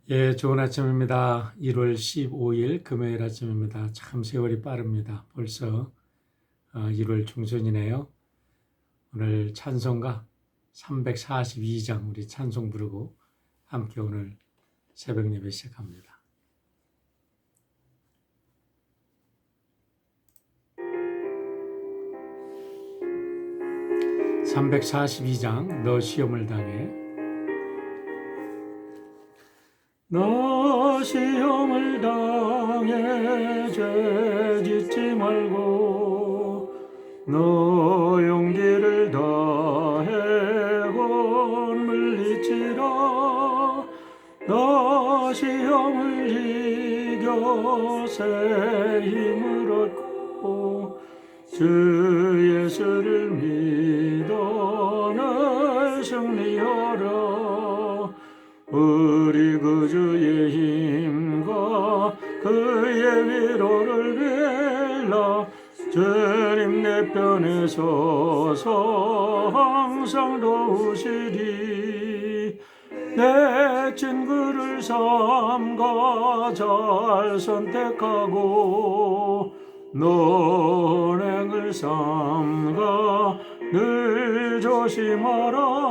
예, 좋은 아침입니다. 1월 15일 금요일 아침입니다. 참 세월이 빠릅니다. 벌써 1월 중순이네요. 오늘 찬송가 342장 우리 찬송 부르고 함께 오늘 새벽 예배 시작합니다. 342장 너 시험을 당해. 너 시험을 당해 죄 짓지 말고 너 용기를 다해 곧 물리치라. 너 시험을 이겨 새 힘을 얻고 주 예수를 믿어 늘 승리하라. 우리 그 주의 힘과 그의 위로를 빌라. 주님 내 편에 서서 항상 도우시리. 내 친구를 삼가 잘 선택하고 논행을 삼가 늘 조심하라.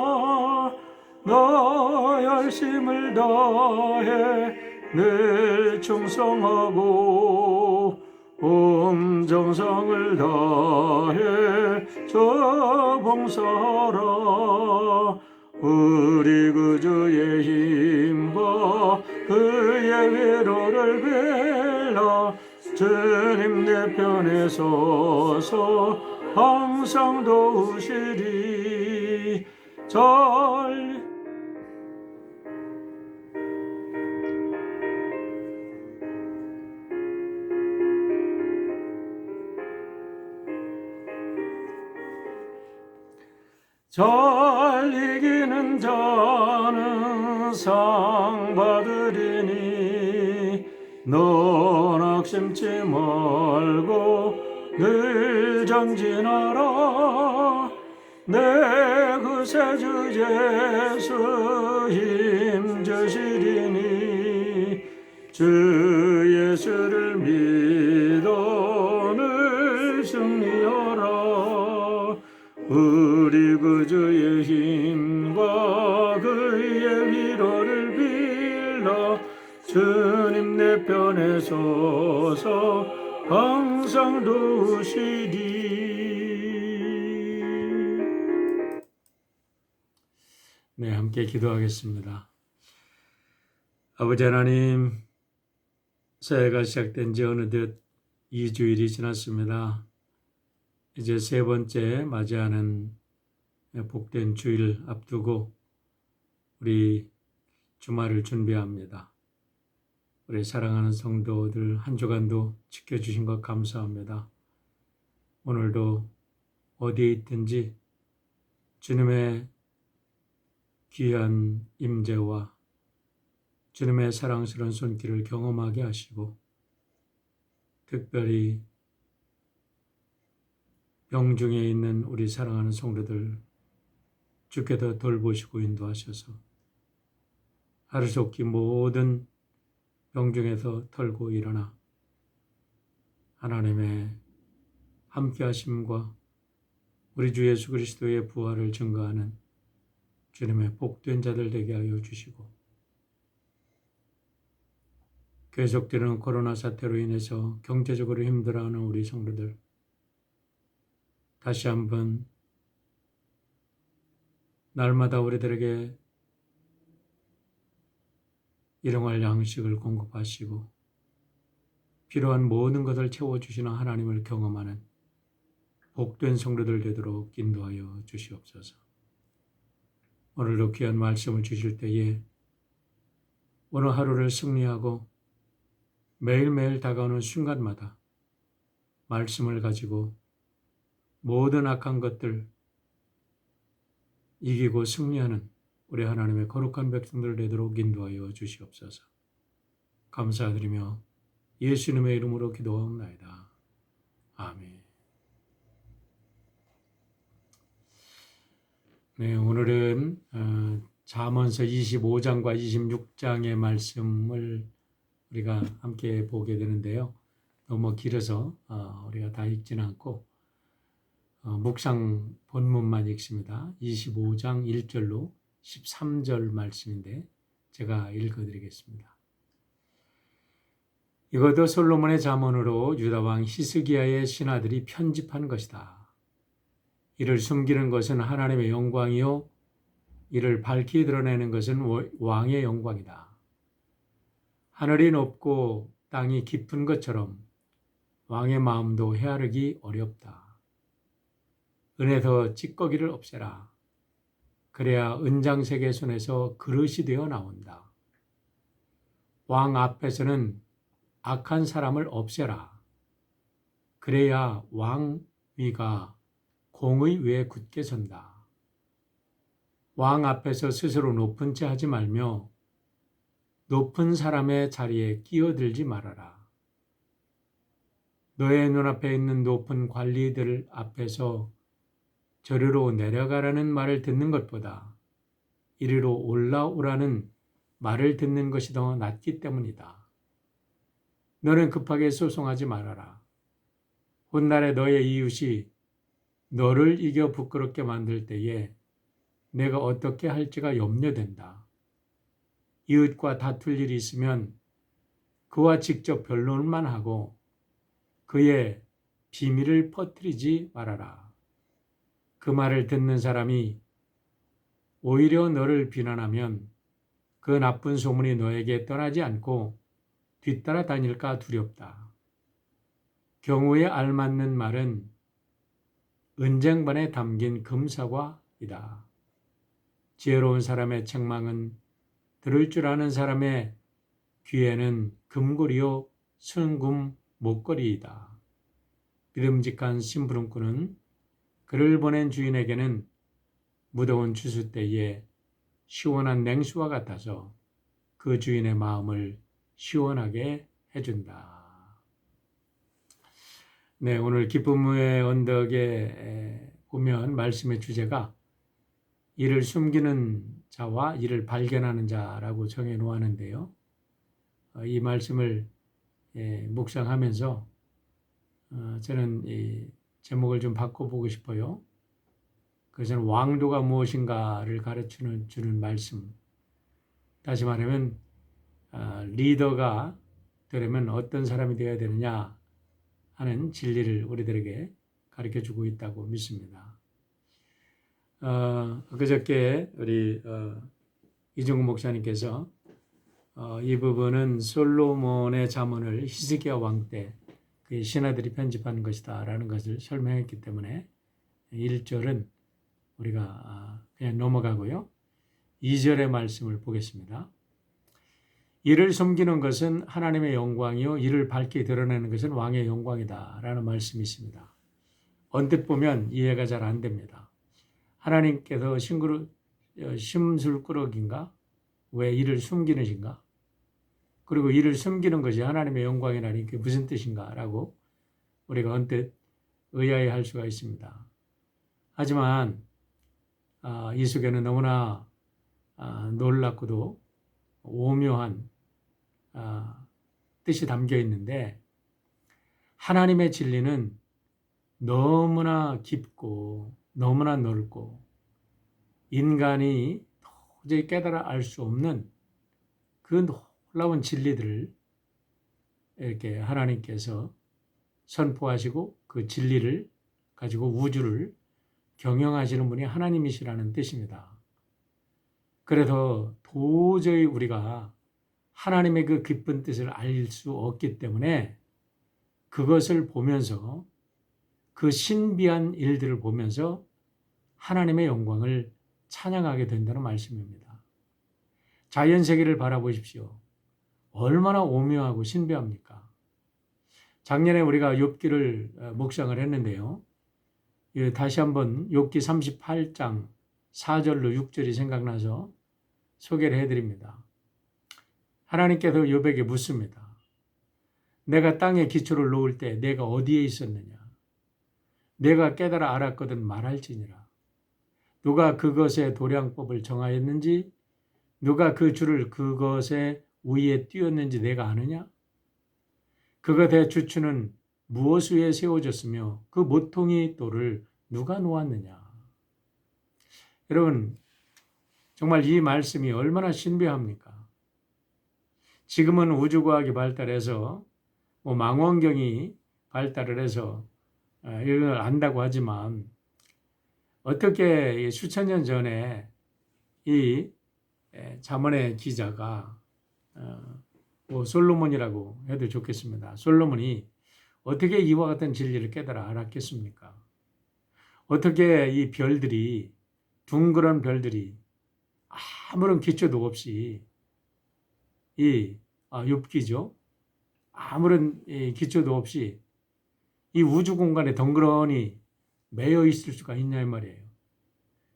너 열심을 다해 늘 충성하고 온 정성을 다해 저 봉사하라. 우리 그 주의 힘과 그의 위로를 빌라. 주님 내 편에 서서 항상 도우시리. 잘 이기는 자는 상 받으리니 너 낙심치 말고 늘 전진하라. 내 구세주 예수 힘주시리니 주 예수를 믿어 늘 승리하라. 우리 그 주의 힘과 그의 위로를 빌라. 주님 내 편에 서서 항상 도우시리. 네, 함께 기도하겠습니다. 아버지 하나님, 새해가 시작된 지 어느덧 2주일이 지났습니다. 이제 세 번째 맞이하는 복된 주일 앞두고 우리 주말을 준비합니다. 우리 사랑하는 성도들 한 주간도 지켜주신 것 감사합니다. 오늘도 어디에 있든지 주님의 귀한 임재와 주님의 사랑스러운 손길을 경험하게 하시고 특별히 병중에 있는 우리 사랑하는 성도들 주께서 돌보시고 인도하셔서 하루속히 모든 병중에서 털고 일어나 하나님의 함께하심과 우리 주 예수 그리스도의 부활을 증거하는 주님의 복된 자들 되게 하여 주시고 계속되는 코로나 사태로 인해서 경제적으로 힘들어하는 우리 성도들 다시 한번 날마다 우리들에게 일용할 양식을 공급하시고 필요한 모든 것을 채워주시는 하나님을 경험하는 복된 성도들 되도록 인도하여 주시옵소서. 오늘도 귀한 말씀을 주실 때에 오늘 하루를 승리하고 매일매일 다가오는 순간마다 말씀을 가지고 모든 악한 것들 이기고 승리하는 우리 하나님의 거룩한 백성들 되도록 인도하여 주시옵소서. 감사드리며 예수님의 이름으로 기도하옵나이다. 아멘. 네, 오늘은 잠언서 25장과 26장의 말씀을 우리가 함께 보게 되는데요. 너무 길어서 우리가 다 읽지는 않고 묵상 본문만 읽습니다. 25장 1절로 13절 말씀인데 제가 읽어드리겠습니다. 이것도 솔로몬의 잠언으로 유다왕 히스기야의 신하들이 편집한 것이다. 이를 숨기는 것은 하나님의 영광이요 이를 밝히 드러내는 것은 왕의 영광이다. 하늘이 높고 땅이 깊은 것처럼 왕의 마음도 헤아르기 어렵다. 은에서 찌꺼기를 없애라. 그래야 은장색의 손에서 그릇이 되어 나온다. 왕 앞에서는 악한 사람을 없애라. 그래야 왕 위가 공의 위에 굳게 선다. 왕 앞에서 스스로 높은 채 하지 말며 높은 사람의 자리에 끼어들지 말아라. 너의 눈앞에 있는 높은 관리들 앞에서 저리로 내려가라는 말을 듣는 것보다 이리로 올라오라는 말을 듣는 것이 더 낫기 때문이다. 너는 급하게 소송하지 말아라. 훗날에 너의 이웃이 너를 이겨 부끄럽게 만들 때에 내가 어떻게 할지가 염려된다. 이웃과 다툴 일이 있으면 그와 직접 변론만 하고 그의 비밀을 퍼뜨리지 말아라. 그 말을 듣는 사람이 오히려 너를 비난하면 그 나쁜 소문이 너에게 떠나지 않고 뒤따라 다닐까 두렵다. 경우에 알맞는 말은 은쟁반에 담긴 금사과이다. 지혜로운 사람의 책망은 들을 줄 아는 사람의 귀에는 금고리요 순금 목걸이이다. 믿음직한 심부름꾼은 그를 보낸 주인에게는 무더운 추수 때에 시원한 냉수와 같아서 그 주인의 마음을 시원하게 해준다. 네, 오늘 기쁨의 언덕에 보면 말씀의 주제가 이를 숨기는 자와 이를 발견하는 자라고 정해 놓았는데요. 이 말씀을 묵상하면서 저는 이 제목을 좀 바꿔보고 싶어요. 그것은 왕도가 무엇인가를 가르치는 말씀. 다시 말하면 리더가 되려면 어떤 사람이 되어야 되느냐 하는 진리를 우리들에게 가르쳐주고 있다고 믿습니다. 그저께 우리 이종국 목사님께서 이 부분은 솔로몬의 잠언을 히스기야 왕 때 그 신하들이 편집한 것이다 라는 것을 설명했기 때문에 1절은 우리가 그냥 넘어가고요. 2절의 말씀을 보겠습니다. 이를 숨기는 것은 하나님의 영광이요 이를 밝게 드러내는 것은 왕의 영광이다 라는 말씀이 있습니다. 언뜻 보면 이해가 잘 안 됩니다. 하나님께서 심술꾸러기인가? 왜 이를 숨기는신가? 그리고 이를 숨기는 것이 하나님의 영광이라니 그게 무슨 뜻인가? 라고 우리가 언뜻 의아해할 수가 있습니다. 하지만 이 속에는 너무나 놀랍고도 오묘한 뜻이 담겨 있는데 하나님의 진리는 너무나 깊고 너무나 넓고 인간이 도저히 깨달아 알 수 없는 그 놀라운 진리들을 이렇게 하나님께서 선포하시고 그 진리를 가지고 우주를 경영하시는 분이 하나님이시라는 뜻입니다. 그래서 도저히 우리가 하나님의 그 깊은 뜻을 알 수 없기 때문에 그것을 보면서 그 신비한 일들을 보면서 하나님의 영광을 찬양하게 된다는 말씀입니다. 자연세계를 바라보십시오. 얼마나 오묘하고 신비합니까? 작년에 우리가 욥기를 묵상을 했는데요. 다시 한번 욥기 38장 4절로 6절이 생각나서 소개를 해드립니다. 하나님께서 욥에게 묻습니다. 내가 땅에 기초를 놓을 때 내가 어디에 있었느냐? 내가 깨달아 알았거든 말할지니라. 누가 그것의 도량법을 정하였는지 누가 그 줄을 그것의 위에 띄었는지 내가 아느냐? 그것의 주추는 무엇 위에 세워졌으며 그 모퉁이 돌을 누가 놓았느냐? 여러분, 정말 이 말씀이 얼마나 신비합니까? 지금은 우주과학이 발달해서 망원경이 발달을 해서 이걸 안다고 하지만 어떻게 수천 년 전에 이 잠언의 기자가 솔로몬이라고 해도 좋겠습니다. 솔로몬이 어떻게 이와 같은 진리를 깨달아 알았겠습니까? 어떻게 이 별들이 둥그런 별들이 아무런 기초도 없이 이 욥기죠. 아무런 기초도 없이 이 우주 공간에 덩그러니 매여 있을 수가 있냐 이 말이에요.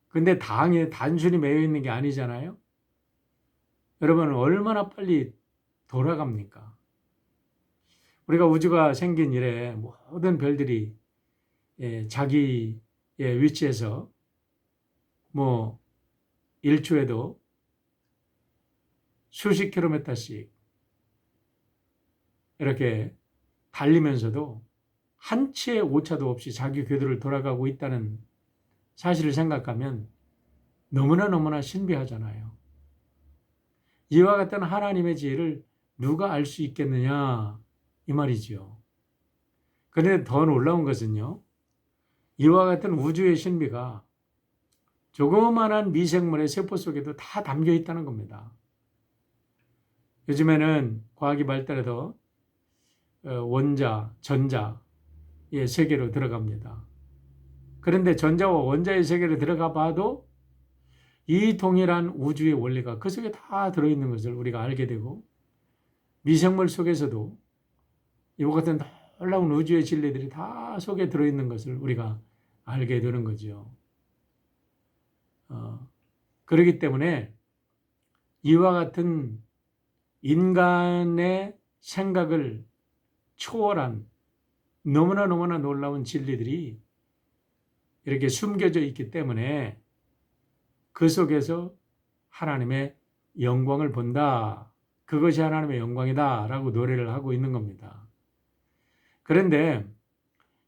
근데 단순히 매여 있는 게 아니잖아요. 여러분 얼마나 빨리 돌아갑니까? 우리가 우주가 생긴 이래 모든 별들이 자기의 위치에서 1초에도 수십 킬로미터씩 이렇게 달리면서도 한 치의 오차도 없이 자기 궤도를 돌아가고 있다는 사실을 생각하면 너무나 신비하잖아요. 이와 같은 하나님의 지혜를 누가 알 수 있겠느냐 이 말이지요. 그런데 더 놀라운 것은요. 이와 같은 우주의 신비가 조그마한 미생물의 세포 속에도 다 담겨 있다는 겁니다. 요즘에는 과학이 발달해서 원자, 전자의 세계로 들어갑니다. 그런데 전자와 원자의 세계로 들어가 봐도 이 동일한 우주의 원리가 그 속에 다 들어있는 것을 우리가 알게 되고 미생물 속에서도 이와 같은 놀라운 우주의 진리들이 다 속에 들어있는 것을 우리가 알게 되는 거죠. 그렇기 때문에 이와 같은 인간의 생각을 초월한 너무나 놀라운 진리들이 이렇게 숨겨져 있기 때문에 그 속에서 하나님의 영광을 본다. 그것이 하나님의 영광이다 라고 노래를 하고 있는 겁니다. 그런데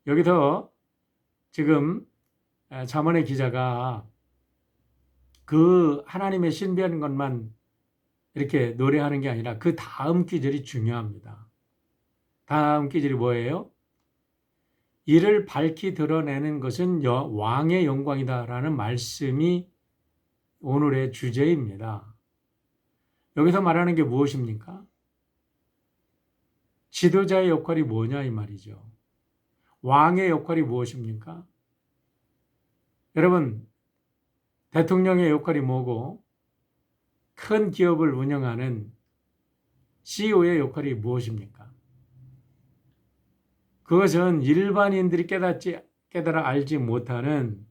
여기서 지금 잠언의 기자가 그 하나님의 신비한 것만 이렇게 노래하는 게 아니라 그 다음 구절이 중요합니다. 다음 구절이 뭐예요? 이를 밝히 드러내는 것은 왕의 영광이다라는 말씀이 오늘의 주제입니다. 여기서 말하는 게 무엇입니까? 지도자의 역할이 뭐냐 이 말이죠. 왕의 역할이 무엇입니까? 여러분, 대통령의 역할이 뭐고 큰 기업을 운영하는 CEO의 역할이 무엇입니까? 그것은 일반인들이 깨달아 알지 못하는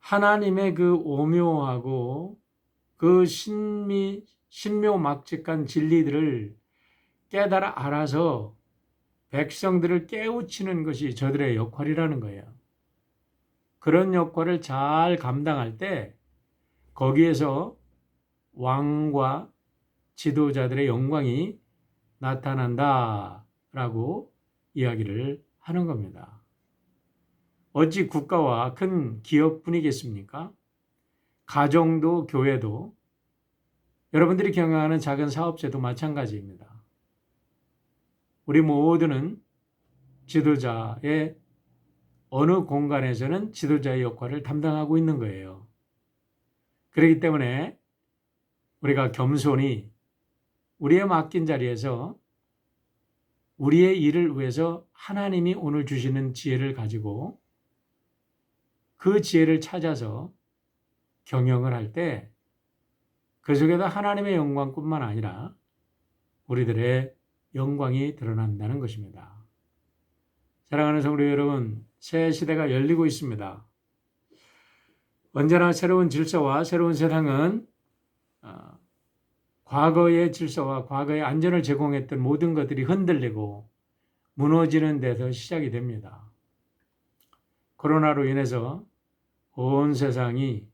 하나님의 그 오묘하고 그 신묘막측한 진리들을 깨달아 알아서 백성들을 깨우치는 것이 저들의 역할이라는 거예요. 그런 역할을 잘 감당할 때 거기에서 왕과 지도자들의 영광이 나타난다라고 이야기를 하는 겁니다. 어찌 국가와 큰 기업뿐이겠습니까? 가정도 교회도 여러분들이 경영하는 작은 사업체도 마찬가지입니다. 우리 모두는 지도자의 어느 공간에서는 지도자의 역할을 담당하고 있는 거예요. 그렇기 때문에 우리가 겸손히 우리의 맡긴 자리에서 우리의 일을 위해서 하나님이 오늘 주시는 지혜를 가지고 그 지혜를 찾아서 경영을 할 때 그 속에도 하나님의 영광뿐만 아니라 우리들의 영광이 드러난다는 것입니다. 사랑하는 성도 여러분, 새 시대가 열리고 있습니다. 언제나 새로운 질서와 새로운 세상은 과거의 질서와 과거의 안전을 제공했던 모든 것들이 흔들리고 무너지는 데서 시작이 됩니다. 코로나로 인해서 온 세상이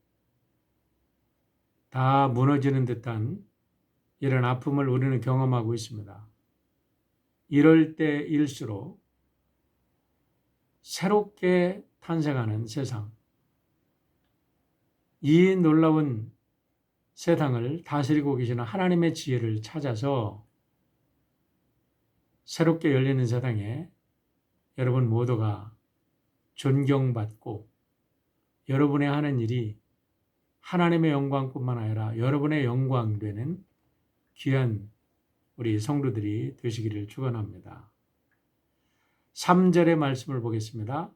다 무너지는 듯한 이런 아픔을 우리는 경험하고 있습니다. 이럴 때일수록 새롭게 탄생하는 세상, 이 놀라운 세상을 다스리고 계시는 하나님의 지혜를 찾아서 새롭게 열리는 세상에 여러분 모두가 존경받고 여러분의 하는 일이 하나님의 영광뿐만 아니라 여러분의 영광 되는 귀한 우리 성도들이 되시기를 축원합니다. 3절의 말씀을 보겠습니다.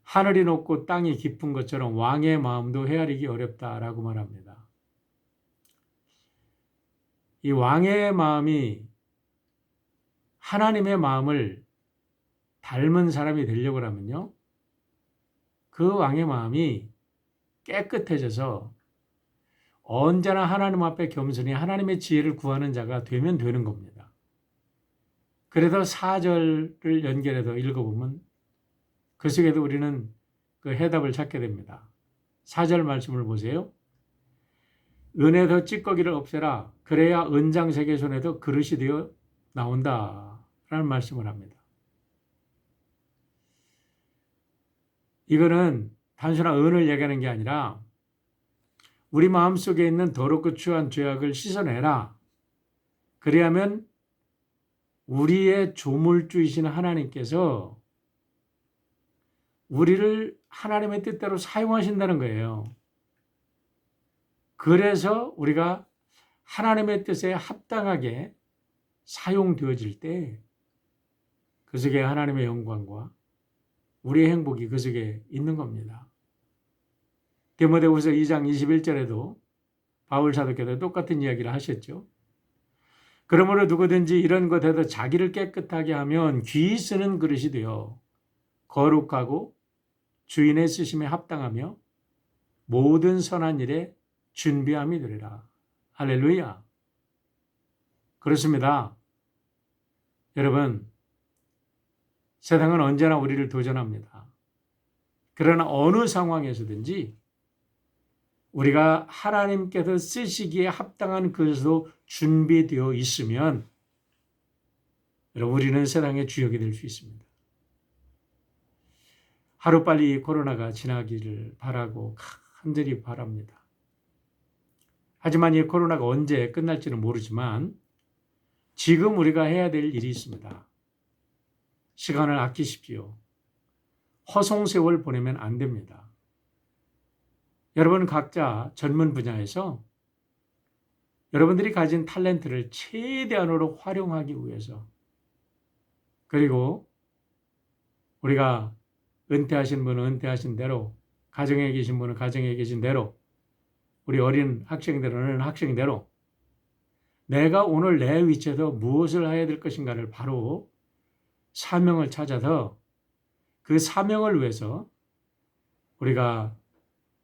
하늘이 높고 땅이 깊은 것처럼 왕의 마음도 헤아리기 어렵다라고 말합니다. 이 왕의 마음이 하나님의 마음을 닮은 사람이 되려고 하면요, 그 왕의 마음이 깨끗해져서 언제나 하나님 앞에 겸손히 하나님의 지혜를 구하는 자가 되면 되는 겁니다. 그래서 4절을 연결해서 읽어보면 그 속에도 우리는 그 해답을 찾게 됩니다. 4절 말씀을 보세요. 은에서 찌꺼기를 없애라. 그래야 은장색의 손에도 그릇이 되어 나온다. 라는 말씀을 합니다. 이거는 단순한 은을 얘기하는 게 아니라 우리 마음속에 있는 더럽고 추한 죄악을 씻어내라. 그래야면 우리의 조물주이신 하나님께서 우리를 하나님의 뜻대로 사용하신다는 거예요. 그래서 우리가 하나님의 뜻에 합당하게 사용되어질 때 그 속에 하나님의 영광과 우리의 행복이 그 속에 있는 겁니다. 디모데후서 2장 21절에도 바울 사도께서 똑같은 이야기를 하셨죠. 그러므로 누구든지 이런 것에도 자기를 깨끗하게 하면 귀 쓰는 그릇이 되어 거룩하고 주인의 쓰심에 합당하며 모든 선한 일에 준비함이 되리라. 할렐루야. 그렇습니다. 여러분, 세상은 언제나 우리를 도전합니다. 그러나 어느 상황에서든지 우리가 하나님께서 쓰시기에 합당한 그릇으로 준비되어 있으면 여러분, 우리는 세상의 주역이 될 수 있습니다. 하루빨리 코로나가 지나기를 바라고 간절히 바랍니다. 하지만 이 코로나가 언제 끝날지는 모르지만 지금 우리가 해야 될 일이 있습니다. 시간을 아끼십시오. 허송세월 보내면 안 됩니다. 여러분 각자 전문 분야에서 여러분들이 가진 탤런트를 최대한으로 활용하기 위해서, 그리고 우리가 은퇴하신 분은 은퇴하신 대로, 가정에 계신 분은 가정에 계신 대로, 우리 어린 학생들은 학생대로 내가 오늘 내 위치에서 무엇을 해야 될 것인가를 바로 사명을 찾아서 그 사명을 위해서 우리가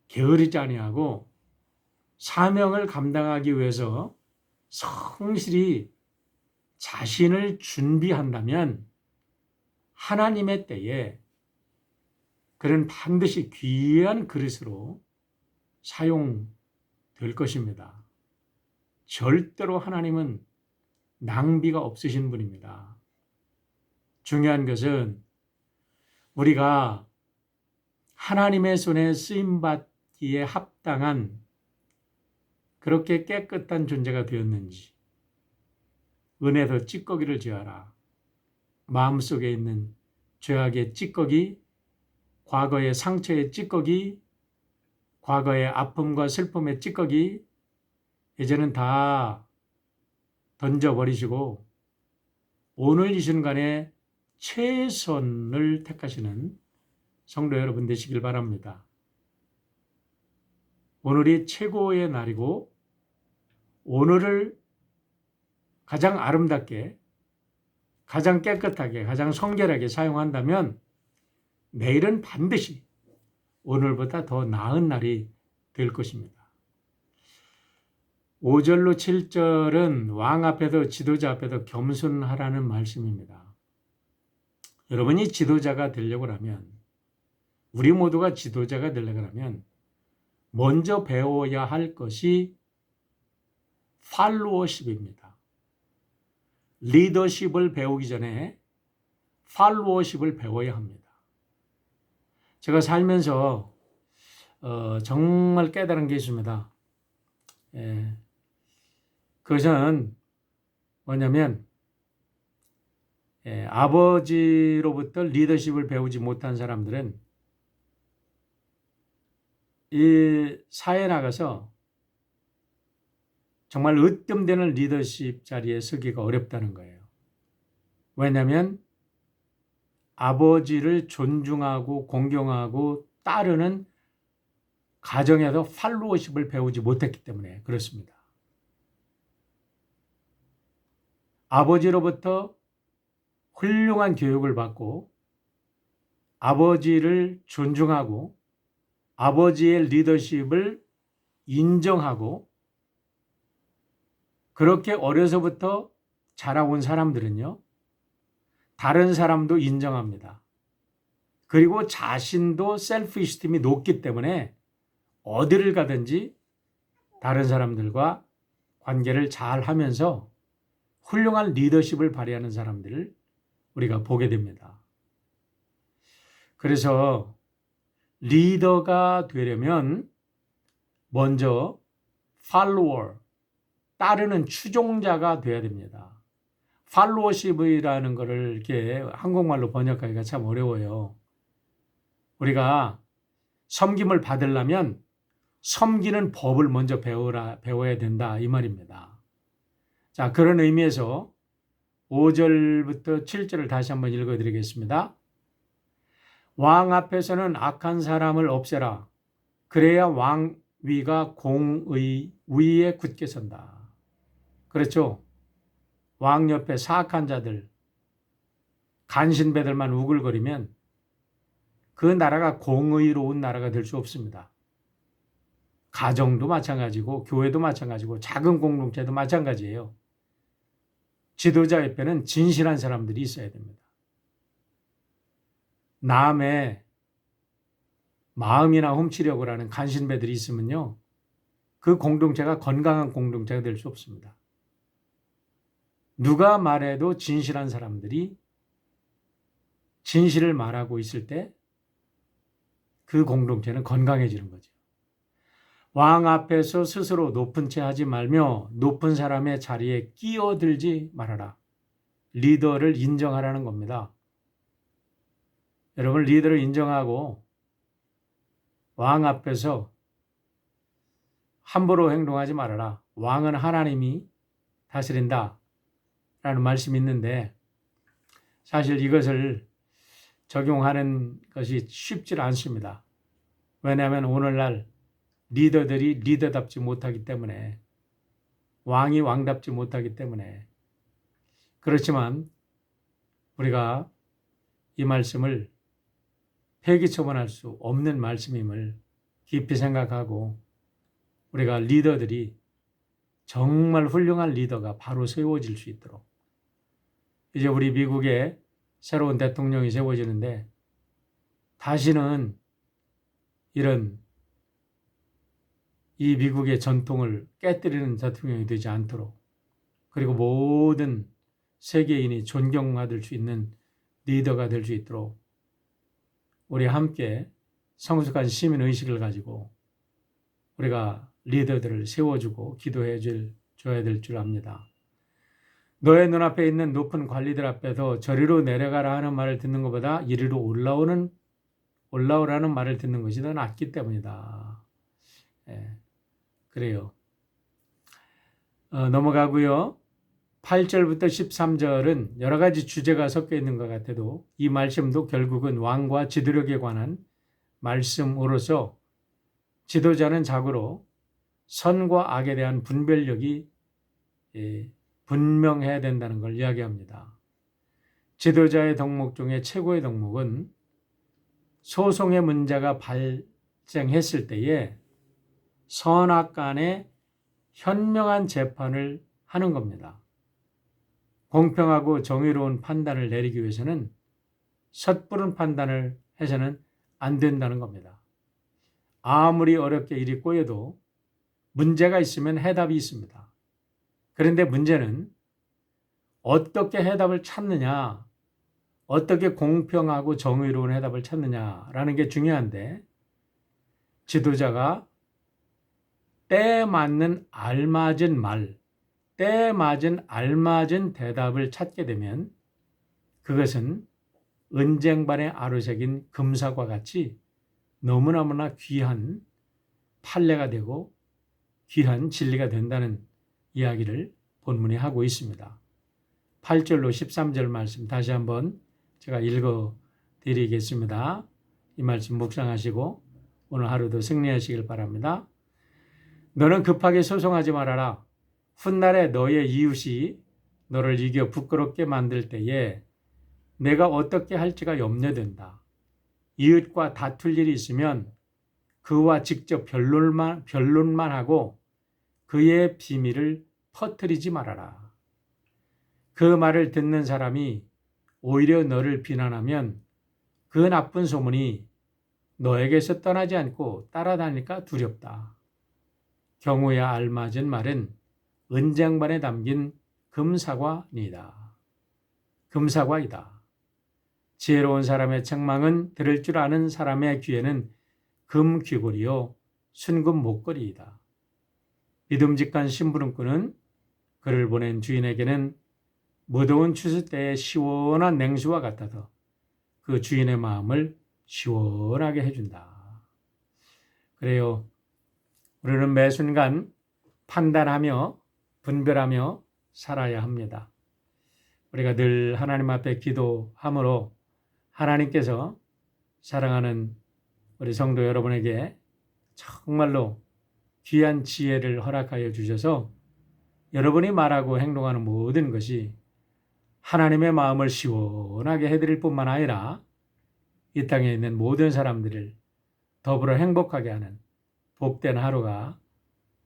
게으르지 아니하고 사명을 감당하기 위해서 성실히 자신을 준비한다면 하나님의 때에 그는 반드시 귀한 그릇으로 사용될 것입니다. 절대로 하나님은 낭비가 없으신 분입니다. 중요한 것은 우리가 하나님의 손에 쓰임받기에 합당한 그렇게 깨끗한 존재가 되었는지, 은에서 찌꺼기를 제하라. 마음속에 있는 죄악의 찌꺼기, 과거의 상처의 찌꺼기, 과거의 아픔과 슬픔의 찌꺼기, 이제는 다 던져버리시고 오늘 이 순간에 최선을 택하시는 성도 여러분 되시길 바랍니다. 오늘이 최고의 날이고 오늘을 가장 아름답게, 가장 깨끗하게, 가장 성결하게 사용한다면 내일은 반드시 오늘보다 더 나은 날이 될 것입니다. 5절로 7절은 왕 앞에도 지도자 앞에도 겸손하라는 말씀입니다. 여러분이 지도자가 되려고 하면, 우리 모두가 지도자가 되려고 하면 먼저 배워야 할 것이 팔로워십입니다. 리더십을 배우기 전에 팔로워십을 배워야 합니다. 제가 살면서 정말 깨달은 게 있습니다. 그것은 뭐냐면 아버지로부터 리더십을 배우지 못한 사람들은 이 사회에 나가서 정말 으뜸되는 리더십 자리에 서기가 어렵다는 거예요. 왜냐하면 아버지를 존중하고 공경하고 따르는 가정에서 팔로워십을 배우지 못했기 때문에 그렇습니다. 아버지로부터 훌륭한 교육을 받고 아버지를 존중하고 아버지의 리더십을 인정하고 그렇게 어려서부터 자라온 사람들은요, 다른 사람도 인정합니다. 그리고 자신도 셀프 이스팀이 높기 때문에 어디를 가든지 다른 사람들과 관계를 잘 하면서 훌륭한 리더십을 발휘하는 사람들을 우리가 보게 됩니다. 그래서 리더가 되려면 먼저 팔로워, 따르는 추종자가 되어야 됩니다. 팔로워십이라는 것을 이렇게 한국말로 번역하기가 참 어려워요. 우리가 섬김을 받으려면 섬기는 법을 먼저 배워야 된다 이 말입니다. 자, 그런 의미에서 5절부터 7절을 다시 한번 읽어드리겠습니다. 왕 앞에서는 악한 사람을 없애라. 그래야 왕위가 공의 위에 굳게 선다. 그렇죠? 왕 옆에 사악한 자들, 간신배들만 우글거리면 그 나라가 공의로운 나라가 될 수 없습니다. 가정도 마찬가지고 교회도 마찬가지고 작은 공동체도 마찬가지예요. 지도자 옆에는 진실한 사람들이 있어야 됩니다. 남의 마음이나 훔치려고 하는 간신배들이 있으면요, 그 공동체가 건강한 공동체가 될 수 없습니다. 누가 말해도 진실한 사람들이 진실을 말하고 있을 때 그 공동체는 건강해지는 거죠. 왕 앞에서 스스로 높은 채 하지 말며 높은 사람의 자리에 끼어들지 말아라. 리더를 인정하라는 겁니다. 여러분, 리더를 인정하고 왕 앞에서 함부로 행동하지 말아라. 왕은 하나님이 다스린다 라는 말씀이 있는데 사실 이것을 적용하는 것이 쉽지 않습니다. 왜냐하면 오늘날 리더들이 리더답지 못하기 때문에, 왕이 왕답지 못하기 때문에. 그렇지만 우리가 이 말씀을 폐기처분할 수 없는 말씀임을 깊이 생각하고 우리가 리더들이 정말 훌륭한 리더가 바로 세워질 수 있도록, 이제 우리 미국에 새로운 대통령이 세워지는데 다시는 이런 이 미국의 전통을 깨뜨리는 대통령이 되지 않도록, 그리고 모든 세계인이 존경받을 수 있는 리더가 될 수 있도록 우리 함께 성숙한 시민의식을 가지고 우리가 리더들을 세워주고 기도해 줘야 될 줄 압니다. 너의 눈앞에 있는 높은 관리들 앞에서 저리로 내려가라 하는 말을 듣는 것보다 이리로 올라오라는 말을 듣는 것이 더 낫기 때문이다. 그래요. 넘어가고요. 8절부터 13절은 여러 가지 주제가 섞여 있는 것 같아도 이 말씀도 결국은 왕과 지도력에 관한 말씀으로서 지도자는 자고로 선과 악에 대한 분별력이 분명해야 된다는 걸 이야기합니다. 지도자의 덕목 중에 최고의 덕목은 소송의 문제가 발생했을 때에 선악 간의 현명한 재판을 하는 겁니다. 공평하고 정의로운 판단을 내리기 위해서는 섣부른 판단을 해서는 안 된다는 겁니다. 아무리 어렵게 일이 꼬여도 문제가 있으면 해답이 있습니다. 그런데 문제는 어떻게 해답을 찾느냐, 어떻게 공평하고 정의로운 해답을 찾느냐라는 게 중요한데, 지도자가 때에 맞는 알맞은 말, 때에 맞은 알맞은 대답을 찾게 되면 그것은 은쟁반의 아로새긴 금사과 같이 너무너무나 귀한 판례가 되고 귀한 진리가 된다는 이야기를 본문에 하고 있습니다. 8절로 13절 말씀 다시 한번 제가 읽어 드리겠습니다. 이 말씀 묵상하시고 오늘 하루도 승리하시길 바랍니다. 너는 급하게 소송하지 말아라. 훗날에 너의 이웃이 너를 이겨 부끄럽게 만들 때에 내가 어떻게 할지가 염려된다. 이웃과 다툴 일이 있으면 그와 직접 변론만 하고 그의 비밀을 퍼뜨리지 말아라. 그 말을 듣는 사람이 오히려 너를 비난하면 그 나쁜 소문이 너에게서 떠나지 않고 따라다니까 두렵다. 경우에 알맞은 말은 은쟁반에 담긴 금사과니다. 금사과이다. 지혜로운 사람의 책망은 들을 줄 아는 사람의 귀에는 금귀걸이요 순금 목걸이이다. 믿음직한 심부름꾼은 그를 보낸 주인에게는 무더운 추수 때의 시원한 냉수와 같아서 그 주인의 마음을 시원하게 해준다. 그래요. 우리는 매 순간 판단하며 분별하며 살아야 합니다. 우리가 늘 하나님 앞에 기도함으로 하나님께서 사랑하는 우리 성도 여러분에게 정말로 귀한 지혜를 허락하여 주셔서 여러분이 말하고 행동하는 모든 것이 하나님의 마음을 시원하게 해드릴 뿐만 아니라 이 땅에 있는 모든 사람들을 더불어 행복하게 하는 복된 하루가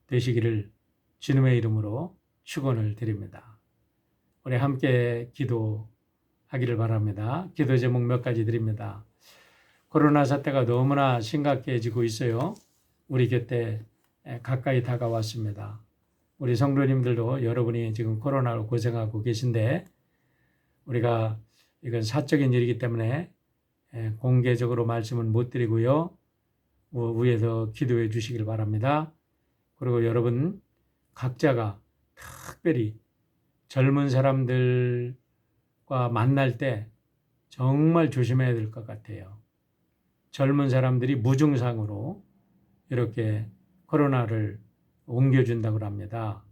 되시기를 주님의 이름으로 축원을 드립니다. 우리 함께 기도하기를 바랍니다. 기도 제목 몇 가지 드립니다. 코로나 사태가 너무나 심각해지고 있어요. 우리 곁에 가까이 다가왔습니다. 우리 성도님들도 여러분이 지금 코로나로 고생하고 계신데 우리가 이건 사적인 일이기 때문에 공개적으로 말씀은 못 드리고요. 위에서 기도해 주시길 바랍니다. 그리고 여러분 각자가 특별히 젊은 사람들과 만날 때 정말 조심해야 될 것 같아요. 젊은 사람들이 무증상으로 이렇게 코로나를 옮겨준다고 합니다.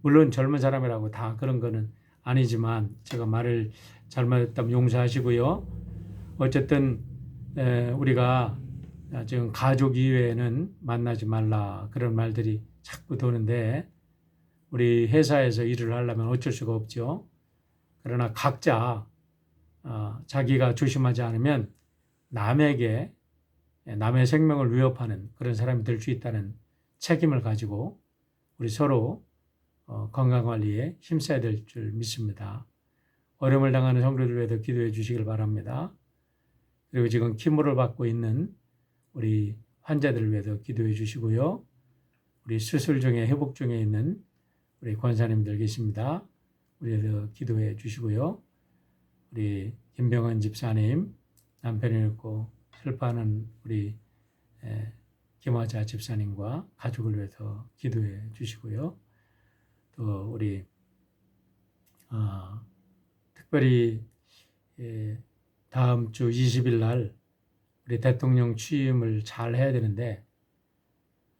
물론 젊은 사람이라고 다 그런 거는 아니지만 제가 말을 잘못했다면 용서하시고요. 어쨌든 우리가 지금 가족 이외에는 만나지 말라 그런 말들이 자꾸 도는데 우리 회사에서 일을 하려면 어쩔 수가 없죠. 그러나 각자 자기가 조심하지 않으면 남에게 남의 생명을 위협하는 그런 사람이 될 수 있다는 책임을 가지고 우리 서로 건강관리에 힘써야 될 줄 믿습니다. 어려움을 당하는 성도들 위해서 기도해 주시길 바랍니다. 그리고 지금 키모를 받고 있는 우리 환자들을 위해서 기도해 주시고요. 우리 수술 중에 회복 중에 있는 우리 권사님들 계십니다. 우리에서 기도해 주시고요. 우리 김병헌 집사님, 남편이 없고 슬퍼하는 우리 김화자 집사님과 가족을 위해서 기도해 주시고요. 또 우리 특별히 다음 주 20일 날 우리 대통령 취임을 잘 해야 되는데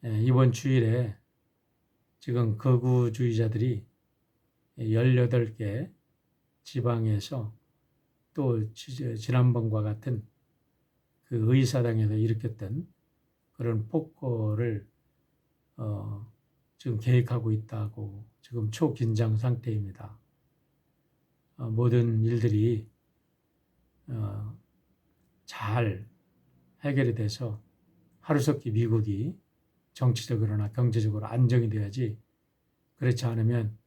이번 주일에 지금 극우주의자들이 18개 지방에서 또 지난번과 같은 그 의사당에서 일으켰던 그런 폭거를 지금 계획하고 있다고 지금 초긴장 상태입니다. 모든 일들이 잘 해결이 돼서 하루속히 미국이 정치적으로나 경제적으로 안정이 돼야지 그렇지 않으면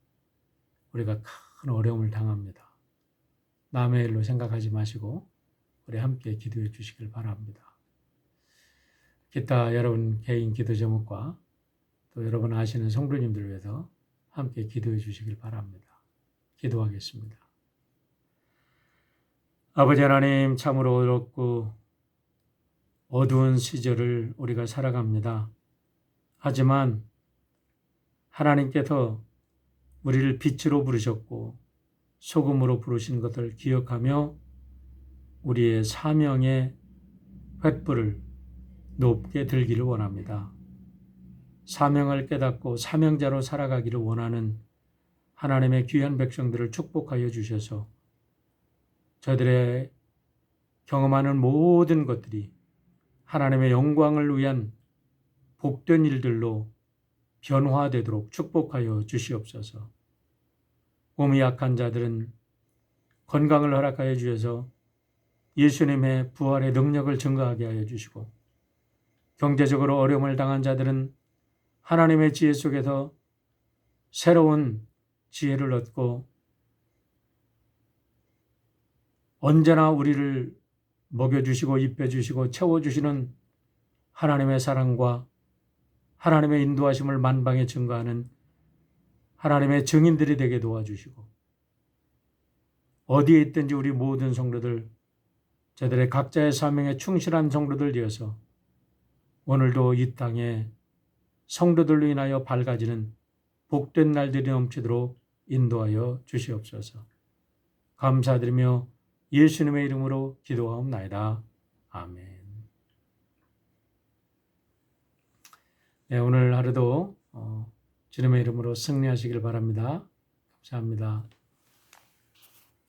우리가 큰 어려움을 당합니다. 남의 일로 생각하지 마시고 우리 함께 기도해 주시길 바랍니다. 기타 여러분 개인 기도 제목과 또 여러분 아시는 성도님들을 위해서 함께 기도해 주시길 바랍니다. 기도하겠습니다. 아버지 하나님, 참으로 어렵고 어두운 시절을 우리가 살아갑니다. 하지만 하나님께서 우리를 빛으로 부르셨고 소금으로 부르신 것을 기억하며 우리의 사명의 횃불을 높게 들기를 원합니다. 사명을 깨닫고 사명자로 살아가기를 원하는 하나님의 귀한 백성들을 축복하여 주셔서 저들의 경험하는 모든 것들이 하나님의 영광을 위한 복된 일들로 변화되도록 축복하여 주시옵소서. 몸이 약한 자들은 건강을 허락하여 주셔서 예수님의 부활의 능력을 증거하게 하여 주시고, 경제적으로 어려움을 당한 자들은 하나님의 지혜 속에서 새로운 지혜를 얻고 언제나 우리를 먹여주시고 입혀주시고 채워주시는 하나님의 사랑과 하나님의 인도하심을 만방에 증거하는 하나님의 증인들이 되게 도와주시고, 어디에 있든지 우리 모든 성도들, 저들의 각자의 사명에 충실한 성도들 되어서 오늘도 이 땅에 성도들로 인하여 밝아지는 복된 날들이 넘치도록 인도하여 주시옵소서. 감사드리며 예수님의 이름으로 기도하옵나이다. 아멘. 네, 오늘 하루도 주님의 이름으로 승리하시길 바랍니다. 감사합니다.